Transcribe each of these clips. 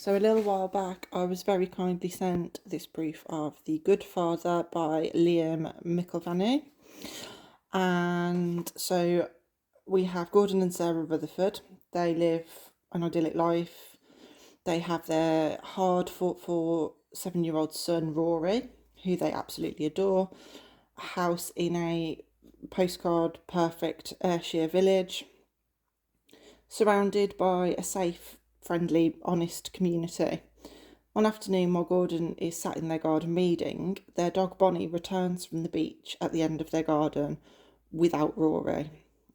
So a little while back, I was very kindly sent this brief of The Good Father by Liam McIlvenny. And so we have Gordon and Sarah Rutherford. They live an idyllic life. They have their hard fought for 7-year-old son, Rory, who they absolutely adore. A house in a postcard perfect Ayrshire village, surrounded by a safe, friendly, honest community. One afternoon, while Gordon is sat in their garden reading, their dog Bonnie returns from the beach at the end of their garden without Rory.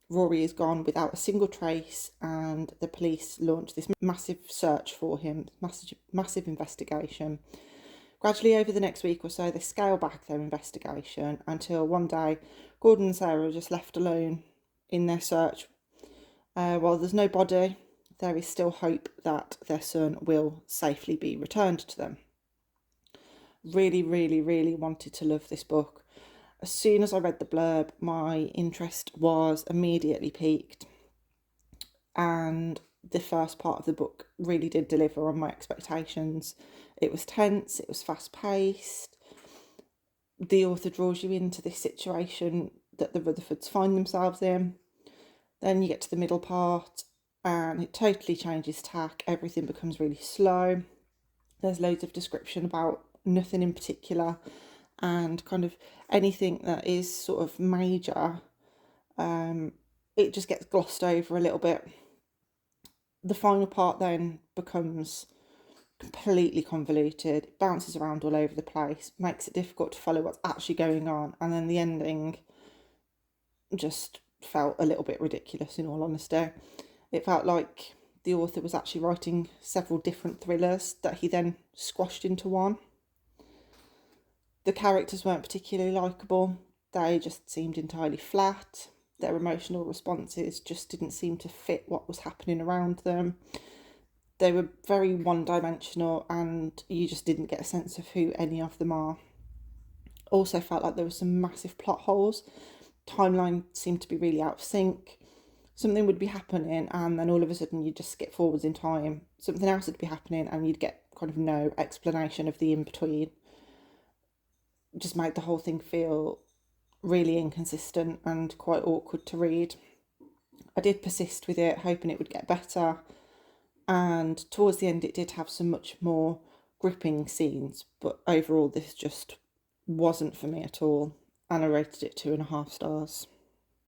Rory is gone without a single trace, and the police launch this massive search for him, massive investigation. Gradually, over the next week or so, they scale back their investigation until one day Gordon and Sarah are just left alone in their search. While there's no body, there is still hope that their son will safely be returned to them. Really, really, really wanted to love this book. As soon as I read the blurb, my interest was immediately piqued, and the first part of the book really did deliver on my expectations. It was tense, it was fast-paced. The author draws you into this situation that the Rutherfords find themselves in. Then you get to the middle part and it totally changes tack. Everything becomes really slow. There's loads of description about nothing in particular, and kind of anything that is sort of major, it just gets glossed over a little bit. The final part then becomes completely convoluted. It bounces around all over the place, makes it difficult to follow what's actually going on, and then the ending just felt a little bit ridiculous, in all honesty. It felt like the author was actually writing several different thrillers that he then squashed into one. The characters weren't particularly likeable. They just seemed entirely flat. Their emotional responses just didn't seem to fit what was happening around them. They were very one-dimensional, and you just didn't get a sense of who any of them are. Also felt like there were some massive plot holes. Timeline seemed to be really out of sync. Something would be happening and then all of a sudden you'd just skip forwards in time. Something else would be happening and you'd get kind of no explanation of the in-between. Just made the whole thing feel really inconsistent and quite awkward to read. I did persist with it, hoping it would get better, and towards the end it did have some much more gripping scenes, but overall this just wasn't for me at all, and I rated it 2.5 stars.